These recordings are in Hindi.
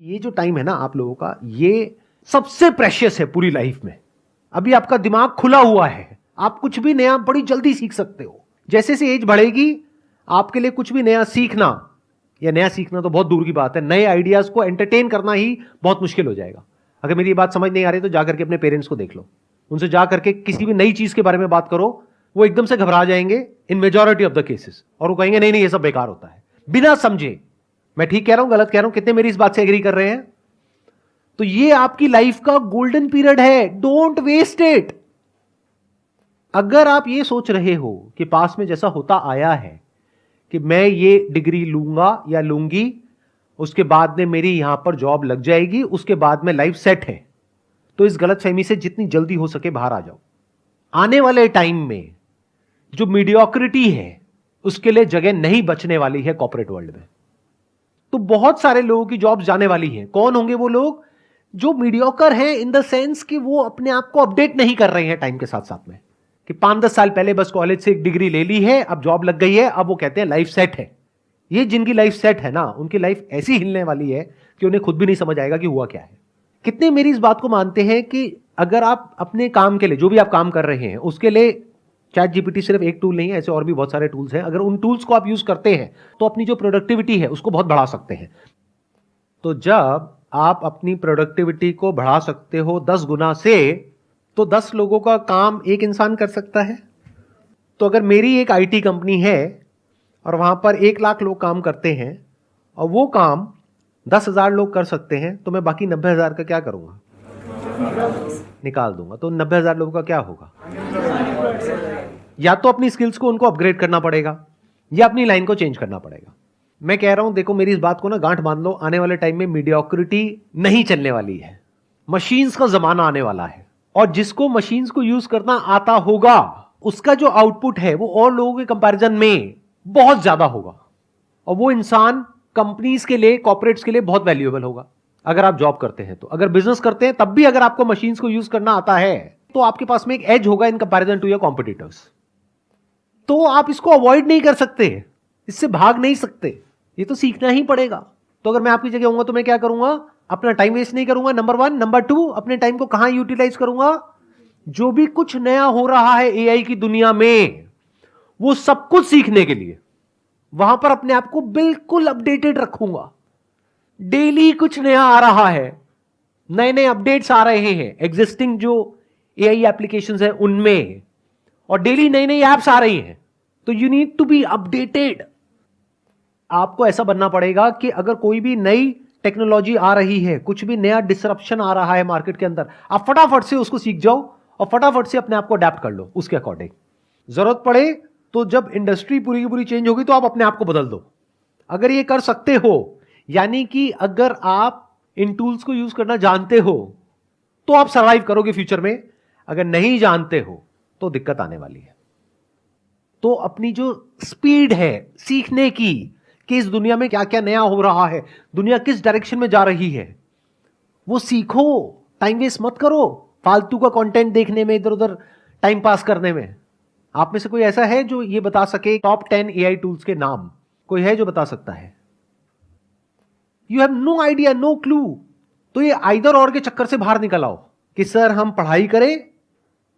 ये जो टाइम है ना आप लोगों का, ये सबसे प्रेशियस है पूरी लाइफ में। अभी आपका दिमाग खुला हुआ है, आप कुछ भी नया बड़ी जल्दी सीख सकते हो। जैसे से एज बढ़ेगी आपके लिए कुछ भी नया सीखना, या नया सीखना तो बहुत दूर की बात है, नए आइडियाज को एंटरटेन करना ही बहुत मुश्किल हो जाएगा। अगर मेरी बात समझ नहीं आ रही तो जाकर के अपने पेरेंट्स को देख लो, उनसे जाकर के किसी भी नई चीज के बारे में बात करो, वो एकदम से घबरा जाएंगे इन मेजॉरिटी ऑफ द केसेस, और वो कहेंगे नहीं नहीं ये सब बेकार होता है, बिना समझे। मैं ठीक कह रहा हूं गलत कह रहा हूं? कितने मेरी इस बात से एग्री कर रहे हैं? तो ये आपकी लाइफ का गोल्डन पीरियड है, डोंट वेस्ट इट। अगर आप ये सोच रहे हो कि पास में जैसा होता आया है कि मैं ये डिग्री लूंगा या लूंगी, उसके बाद में मेरी यहां पर जॉब लग जाएगी, उसके बाद में लाइफ सेट है, तो इस गलतफहमी से जितनी जल्दी हो सके बाहर आ जाओ। आने वाले टाइम में जो मीडियोक्रिटी है उसके लिए जगह नहीं बचने वाली है कॉर्पोरेट वर्ल्ड में। तो बहुत सारे लोगों की जॉब्स जाने वाली हैं। कौन होंगे वो लोग? जो मीडियोकर हैं इन द सेंस कि वो अपने आप को अपडेट नहीं कर रहे हैं टाइम के साथ साथ में, कि 5-10 साल पहले बस कॉलेज से एक डिग्री ले ली है, अब जॉब लग गई है, अब वो कहते हैं लाइफ सेट है। ये जिनकी लाइफ सेट है ना, उनकी लाइफ ऐसी हिलने वाली है कि उन्हें खुद भी नहीं समझ आएगा कि हुआ क्या है। कितने मेरी इस बात को मानते हैं कि अगर आप अपने काम के लिए, जो भी आप काम कर रहे हैं उसके लिए, चैट जीपीटी सिर्फ एक टूल नहीं है, ऐसे और भी बहुत सारे टूल्स हैं, अगर उन टूल्स को आप यूज करते हैं तो अपनी जो प्रोडक्टिविटी है उसको बहुत बढ़ा सकते हैं। तो जब आप अपनी प्रोडक्टिविटी को बढ़ा सकते हो 10 गुना से, तो 10 लोगों का काम एक इंसान कर सकता है। तो अगर मेरी एक आईटी कंपनी है और वहां पर 1 लाख लोग काम करते हैं और वो काम 10,000 लोग कर सकते हैं, तो मैं बाकी 90,000 का क्या करूंगा? निकाल दूंगा। तो 90,000 लोगों का क्या होगा? या तो अपनी स्किल्स को उनको अपग्रेड करना पड़ेगा या अपनी लाइन को चेंज करना पड़ेगा। मैं कह रहा हूं, देखो मेरी इस बात को ना गांठ बांध लो, आने वाले टाइम में मीडियोक्रिटी नहीं चलने वाली है, मशीन्स का जमाना आने वाला है, और जिसको मशीन्स को यूज करना आता होगा उसका जो आउटपुट है वो और लोगों के कंपैरिजन में बहुत ज्यादा होगा, और वो इंसान कंपनीज के लिए, कॉर्पोरेट्स के लिए बहुत वैल्यूएबल होगा। अगर आप जॉब करते हैं तो, अगर बिजनेस करते हैं तब भी अगर आपको मशीन्स को यूज करना आता है तो आपके पास में एक एज होगा in comparison to your competitors. तो आप इसको अवॉइड नहीं कर सकते, इससे भाग नहीं सकते, ये तो सीखना ही पड़ेगा। तो अगर मैं आपकी जगह होऊंगा तो मैं क्या करूंगा? अपना टाइम वेस्ट नहीं करूंगा, नंबर 1। नंबर 2, अपने टाइम को कहां यूटिलाइज करूंगा? जो भी कुछ नया हो रहा है एआई की दुनिया में, वो सब कुछ सीखने के लिए वहां पर अपने आप को बिल्कुल अपडेटेड रखूंगा। डेली कुछ नया आ रहा है, नए नए अपडेट्स आ रहे हैं एग्जिस्टिंग जो एआई एप्लीकेशंस है उनमें, और डेली नई नई एप्स आ रही हैं, तो you need to be updated. आपको ऐसा बनना पड़ेगा कि अगर कोई भी नई टेक्नोलॉजी आ रही है, कुछ भी नया डिसरप्शन आ रहा है मार्केट के अंदर, आप फटाफट से उसको सीख जाओ और फटाफट से अपने आप को अडेप्ट कर लो उसके अकॉर्डिंग। जरूरत पड़े तो जब इंडस्ट्री पूरी की पूरी चेंज होगी तो आप अपने आप को बदल दो। अगर ये कर सकते हो, यानी कि अगर आप इन टूल्स को यूज करना जानते हो तो आप सर्वाइव करोगे फ्यूचर में, अगर नहीं जानते हो तो दिक्कत आने वाली है। तो अपनी जो स्पीड है सीखने की, कि इस दुनिया में क्या क्या नया हो रहा है, दुनिया किस डायरेक्शन में जा रही है, वो सीखो। टाइम वेस्ट मत करो फालतू का कंटेंट देखने में, इधर उधर टाइम पास करने में। आप में से कोई ऐसा है जो ये बता सके टॉप 10 एआई टूल्स के नाम? कोई है जो बता सकता है? You have no idea, no clue. तो ये आइदर और के चक्कर से बाहर निकल आओ कि सर हम पढ़ाई करें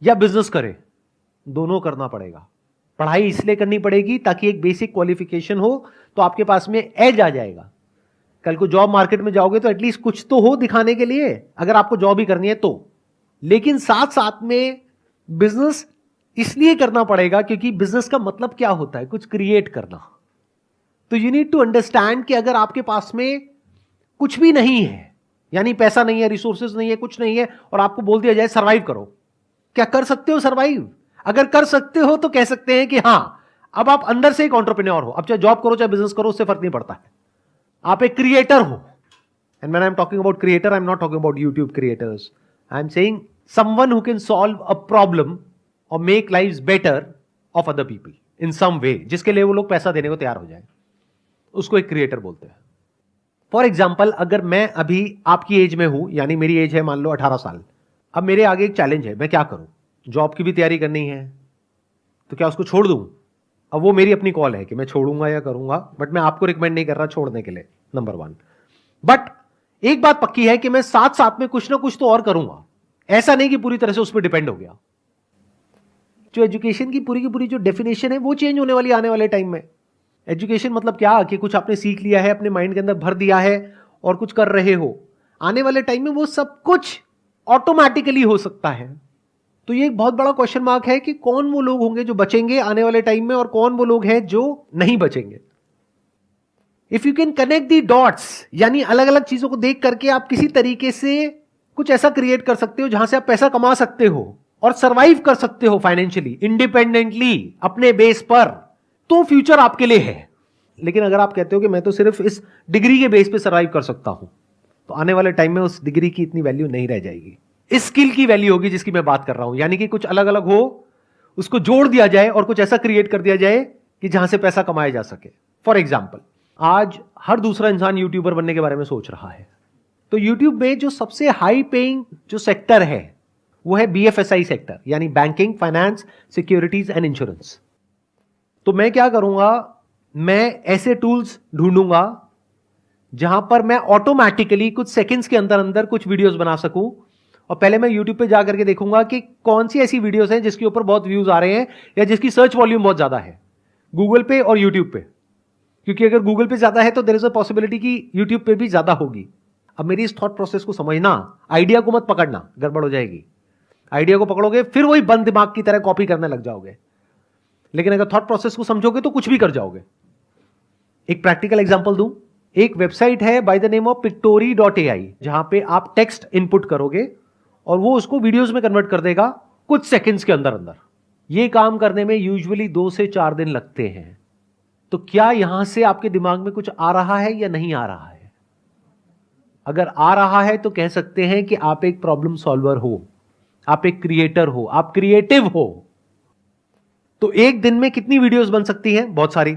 या बिजनेस करें। दोनों करना पड़ेगा। पढ़ाई इसलिए करनी पड़ेगी ताकि एक बेसिक क्वालिफिकेशन हो, तो आपके पास में एज आ जाएगा। कल को जॉब मार्केट में जाओगे तो एटलीस्ट कुछ तो हो दिखाने के लिए, अगर आपको जॉब ही करनी है तो। लेकिन साथ साथ में बिजनेस इसलिए करना पड़ेगा क्योंकि बिजनेस का मतलब क्या होता है? कुछ क्रिएट करना। तो यू नीड टू अंडरस्टैंड कि अगर आपके पास में कुछ भी नहीं है, यानी पैसा नहीं है, रिसोर्सेज नहीं है, कुछ नहीं है, और आपको बोल दिया जाए सर्वाइव करो, क्या कर सकते हो सर्वाइव? अगर कर सकते हो तो कह सकते हैं कि हां, अब आप अंदर से एक एंटरप्रेन्योर हो। अब चाहे जॉब करो चाहे बिजनेस करो, उससे फर्क नहीं पड़ता है, आप एक क्रिएटर हो। And when I am talking about creator, I am not talking about YouTube creators, I am saying someone who can solve a problem और make lives better of other people in some way, जिसके लिए वो लोग पैसा देने को तैयार हो जाए, उसको एक क्रिएटर बोलते हैं। फॉर एग्जाम्पल, अगर मैं अभी आपकी एज में हूं, यानी मेरी एज है मान लो 18 साल, अब मेरे आगे एक चैलेंज है, मैं क्या करूं? जॉब की भी तैयारी करनी है, तो क्या उसको छोड़ दूं? अब वो मेरी अपनी कॉल है कि मैं छोड़ूंगा या करूंगा, बट मैं आपको रिकमेंड नहीं कर रहा छोड़ने के लिए, नंबर 1। बट एक बात पक्की है कि मैं साथ साथ में कुछ ना कुछ तो और करूंगा, ऐसा नहीं कि पूरी तरह से उस पर डिपेंड हो गया। जो एजुकेशन की पूरी जो डेफिनेशन है वो चेंज होने वाली आने वाले टाइम में। एजुकेशन मतलब क्या कि कुछ आपने सीख लिया है, अपने माइंड के अंदर भर दिया है और कुछ कर रहे हो, आने वाले टाइम में वो सब कुछ ऑटोमेटिकली हो सकता है। तो ये एक बहुत बड़ा क्वेश्चन मार्क है कि कौन वो लोग होंगे जो बचेंगे आने वाले टाइम में और कौन वो लोग हैं जो नहीं बचेंगे। If you can connect the dots, यानी अलग अलग चीजों को देख करके आप किसी तरीके से कुछ ऐसा क्रिएट कर सकते हो जहां से आप पैसा कमा सकते हो और सरवाइव कर सकते हो फाइनेंशियली, इंडिपेंडेंटली, अपने बेस पर, तो फ्यूचर आपके लिए है। लेकिन अगर आप कहते हो कि मैं तो सिर्फ इस डिग्री के बेस पे सरवाइव कर सकता हूं, तो आने वाले टाइम में उस डिग्री की इतनी वैल्यू नहीं रह जाएगी। इस स्किल की वैल्यू होगी जिसकी मैं बात कर रहा हूं, यानी कि कुछ अलग अलग हो, उसको जोड़ दिया जाए और कुछ ऐसा क्रिएट कर दिया जाए कि जहां से पैसा कमाया जा सके। फॉर एग्जाम्पल, आज हर दूसरा इंसान यूट्यूबर बनने के बारे में सोच रहा है। तो यूट्यूब में जो सबसे हाई पेइंग जो सेक्टर है वो है BFSI सेक्टर, यानी banking, finance, securities and insurance. तो मैं क्या करूंगा, मैं ऐसे टूल्स ढूंढूंगा जहां पर मैं ऑटोमेटिकली कुछ सेकंड्स के अंदर अंदर कुछ वीडियोस बना सकूं। और पहले मैं यूट्यूब पे जाकर के देखूंगा कि कौन सी ऐसी वीडियोस हैं जिसके ऊपर बहुत व्यूज आ रहे हैं या जिसकी सर्च वॉल्यूम बहुत ज्यादा है, गूगल पे और यूट्यूब पे। क्योंकि अगर गूगल पे ज्यादा है तो देयर इज अ पॉसिबिलिटी कि यूट्यूब पे भी ज्यादा होगी। अब मेरी इस थॉट प्रोसेस को समझना, आइडिया को मत पकड़ना, गड़बड़ हो जाएगी। आइडिया को पकड़ोगे फिर वही बंद दिमाग की तरह कॉपी करने लग जाओगे, लेकिन अगर थॉट प्रोसेस को समझोगे तो कुछ भी कर जाओगे। एक प्रैक्टिकल एग्जांपल दूं, एक वेबसाइट है by the name of pictory.ai, जहां पे आप टेक्स्ट इनपुट करोगे और वो उसको वीडियोस में कन्वर्ट कर देगा कुछ सेकंड्स के अंदर अंदर। ये काम करने में यूजुअली 2 से 4 दिन लगते हैं। तो क्या यहां से आपके दिमाग में कुछ आ रहा है या नहीं आ रहा है? अगर आ रहा है तो कह सकते हैं कि आप एक प्रॉब्लम सॉल्वर हो, आप एक क्रिएटर हो, आप क्रिएटिव हो। तो एक दिन में कितनी वीडियोस बन सकती हैं? बहुत सारी।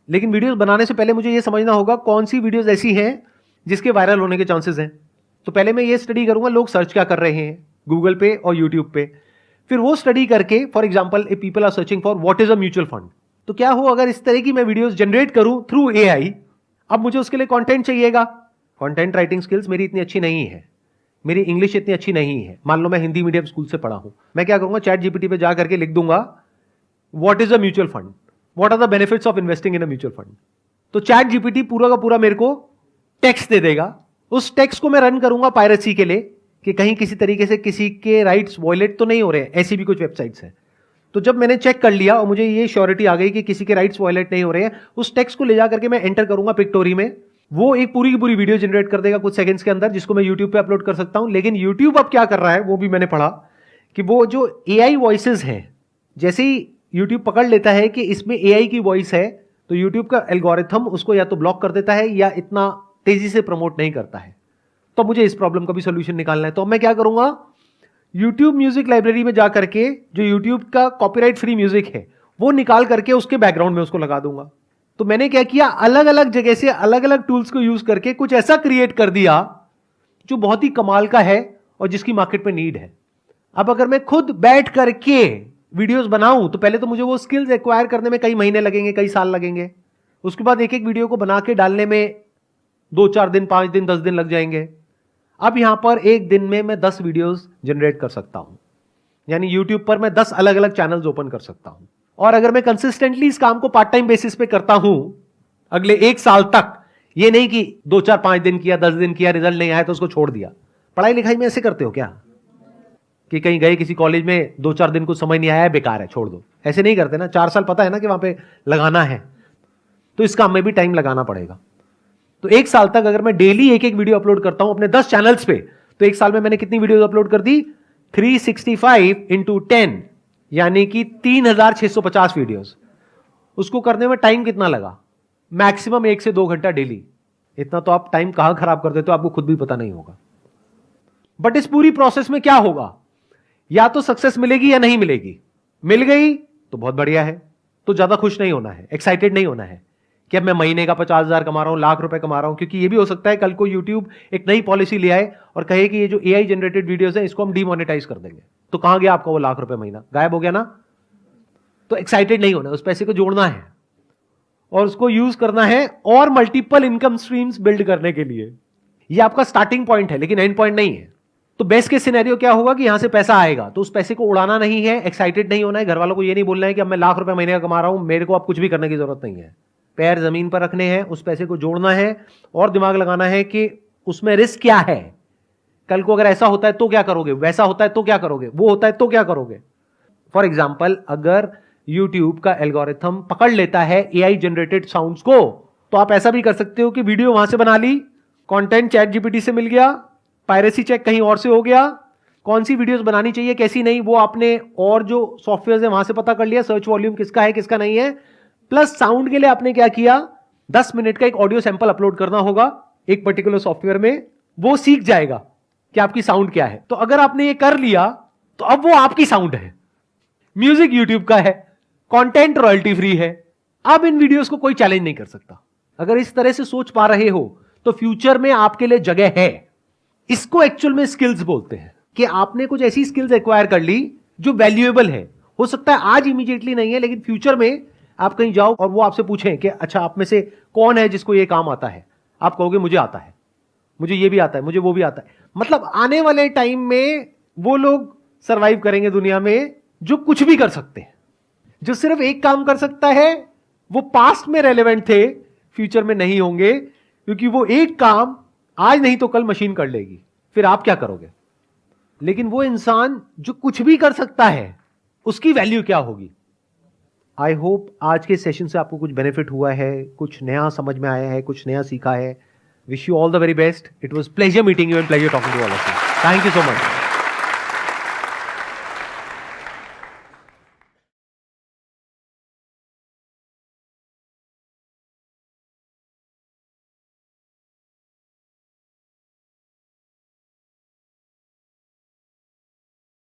लेकिन वीडियोस बनाने से पहले मुझे यह समझना होगा कौन सी वीडियोस ऐसी हैं जिसके वायरल होने के चांसेस हैं। तो पहले मैं ये स्टडी करूंगा लोग सर्च क्या कर रहे हैं गूगल पे और यूट्यूब पे। फिर वो स्टडी करके, for example if people are searching for what is a mutual fund, तो क्या हो अगर इस तरह की मैं वीडियोस जनरेट करूं थ्रू AI। अब मुझे उसके लिए कंटेंट चाहिएगा। कंटेंट राइटिंग स्किल्स मेरी इतनी अच्छी नहीं है, मेरी इंग्लिश इतनी अच्छी नहीं है। मान लो मैं हिंदी मीडियम स्कूल से पढ़ा हूं, मैं क्या करूंगा, चैट जीपीटी पे जा करके लिख दूंगा what is a mutual fund, what are the benefits of investing in a mutual fund. तो चैट जीपीटी पूरा का पूरा मेरे को टेक्स्ट दे देगा। उस टेक्स्ट को मैं रन करूंगा पायरेसी के लिए कि कहीं किसी तरीके से किसी के राइट्स वायलेट तो नहीं हो रहे हैं। ऐसी भी कुछ वेबसाइट्स हैं। तो जब मैंने चेक कर लिया और मुझे ये श्योरिटी आ गई कि किसी के राइट्स वायलेट नहीं हो रहे हैं, उस टेक्स्ट को ले जा करके मैं एंटर करूंगा पिक्टोरी में। वो एक पूरी की पूरी वीडियो जनरेट कर देगा कुछ सेकंड्स के अंदर, जिसको मैं यूट्यूब पे अपलोड कर सकता हूं। लेकिन यूट्यूब अब क्या कर रहा है वो भी मैंने पढ़ा कि वो जो AI वॉइसेस हैं, जैसे ही यूट्यूब पकड़ लेता है कि इसमें AI की वॉइस है, तो यूट्यूब का एल्गोरिथम उसको या तो ब्लॉक कर देता है या इतना तेजी से प्रमोट नहीं करता है। तो मुझे इस प्रॉब्लम का भी सोल्यूशन निकालना है। तो मैं क्या करूंगा, यूट्यूब म्यूजिक लाइब्रेरी में जा करके जो यूट्यूब का कॉपीराइट फ्री म्यूजिक है वो निकाल करके उसके बैकग्राउंड में उसको लगा दूंगा। तो मैंने क्या किया, अलग अलग जगह से अलग अलग टूल्स को यूज करके कुछ ऐसा क्रिएट कर दिया जो बहुत ही कमाल का है और जिसकी मार्केट में नीड है। अब अगर मैं खुद बैठ करके वीडियोस बनाऊं तो पहले तो मुझे वो स्किल्स एक्वायर करने में कई महीने लगेंगे, कई साल लगेंगे। उसके बाद एक एक वीडियो को बना के डालने में 2-4 दिन, 5 दिन, 10 दिन लग जाएंगे। अब यहां पर एक दिन में मैं 10 वीडियोस जनरेट कर सकता हूं, यानी यूट्यूब पर मैं 10 अलग अलग चैनल्स ओपन कर सकता हूं। और अगर मैं कंसिस्टेंटली इस काम को पार्ट टाइम बेसिस पे करता हूं अगले 1 साल तक, ये नहीं कि 2-4-5 दिन किया, 10 दिन किया, रिजल्ट नहीं आया तो उसको छोड़ दिया। पढ़ाई लिखाई में ऐसे करते हो क्या कि कहीं गए किसी कॉलेज में, 2-4 दिन कुछ समझ नहीं आया, बेकार है, छोड़ दो। ऐसे नहीं करते ना। 4 साल पता है ना कि वहां पे लगाना है, तो इस काम में भी टाइम लगाना पड़ेगा। तो 1 साल तक अगर मैं डेली एक एक वीडियो अपलोड करता हूं अपने 10 चैनल्स पे, तो 1 साल में मैंने कितनी वीडियोस अपलोड कर दी, 365 इंटू 10, यानी कि 3650 वीडियोस। उसको करने में टाइम कितना लगा, मैक्सिमम 1 से 2 घंटा डेली। इतना तो आप टाइम कहां खराब कर देते हो आपको खुद भी पता नहीं होगा। बट इस पूरी प्रोसेस में क्या होगा, या तो सक्सेस मिलेगी या नहीं मिलेगी। मिल गई तो बहुत बढ़िया है, तो ज्यादा खुश नहीं होना है, एक्साइटेड नहीं होना है कि अब मैं महीने का 50,000 कमा रहा हूं, लाख रुपए कमा रहा हूं। क्योंकि ये भी हो सकता है कल को यूट्यूब एक नई पॉलिसी ले आए और कहे कि ये जो AI जनरेटेड वीडियोस है इसको हम डीमोनेटाइज कर देंगे। तो कहां गया आपका वो लाख रुपए महीना, गायब हो गया ना। तो एक्साइटेड नहीं होना, उस पैसे को जोड़ना है और उसको यूज करना है और मल्टीपल इनकम स्ट्रीम्स बिल्ड करने के लिए। ये आपका स्टार्टिंग पॉइंट है लेकिन एंड पॉइंट नहीं है। तो बेस्ट केस सिनेरियो क्या होगा कि यहां से पैसा आएगा तो उस पैसे को उड़ाना नहीं है, एक्साइटेड नहीं होना है, घर वालों को ये नहीं बोलना है कि अब मैं लाख रुपए महीने का कमा रहा हूं, मेरे को अब कुछ भी करने की जरूरत नहीं है। पैर जमीन पर रखने हैं, उस पैसे को जोड़ना है और दिमाग लगाना है कि उसमें रिस्क क्या है, कल को अगर ऐसा होता है तो क्या करोगे, वैसा होता है तो क्या करोगे, वो होता है तो क्या करोगे। फॉर एग्जाम्पल, अगर YouTube का एल्गोरिथम पकड़ लेता है AI जनरेटेड साउंड्स को, तो आप ऐसा भी कर सकते हो कि वीडियो वहां से बना ली, कंटेंट चैट GPT से मिल गया, पायरेसी चेक कहीं और से हो गया, कौन सी वीडियोस बनानी चाहिए कैसी नहीं वो आपने और जो सॉफ्टवेयर है वहां से पता कर लिया, सर्च वॉल्यूम किसका है किसका नहीं है। प्लस साउंड के लिए आपने क्या किया, 10 मिनट का एक ऑडियो सैंपल अपलोड करना होगा एक पर्टिकुलर सॉफ्टवेयर में, वो सीख जाएगा कि आपकी साउंड क्या है। तो अगर आपने ये कर लिया तो अब वो आपकी साउंड है। म्यूजिक यूट्यूब का है, कंटेंट रॉयल्टी फ्री है, अब इन वीडियोस को कोई चैलेंज नहीं कर सकता। अगर इस तरह से सोच पा रहे हो तो फ्यूचर में आपके लिए जगह है। इसको एक्चुअल में स्किल्स बोलते हैं कि आपने कुछ ऐसी स्किल्स एक्वायर कर ली जो वैल्यूएबल है। हो सकता है आज इमीडिएटली नहीं है लेकिन फ्यूचर में आप कहीं जाओ और वो आपसे पूछें कि अच्छा आप में से कौन है जिसको ये काम आता है, आप कहोगे मुझे आता है, मुझे ये भी आता है, मुझे वो भी आता है। मतलब आने वाले टाइम में वो लोग सरवाइव करेंगे दुनिया में जो कुछ भी कर सकते हैं। जो सिर्फ एक काम कर सकता है वो पास्ट में रेलेवेंट थे, फ्यूचर में नहीं होंगे, क्योंकि वो एक काम आज नहीं तो कल मशीन कर लेगी, फिर आप क्या करोगे। लेकिन वो इंसान जो कुछ भी कर सकता है उसकी वैल्यू क्या होगी। आई होप आज के सेशन से आपको कुछ बेनिफिट हुआ है, कुछ नया समझ में आया है, कुछ नया सीखा है। Wish you all the very best. It was pleasure meeting you and pleasure talking to all of you. Thank you so much.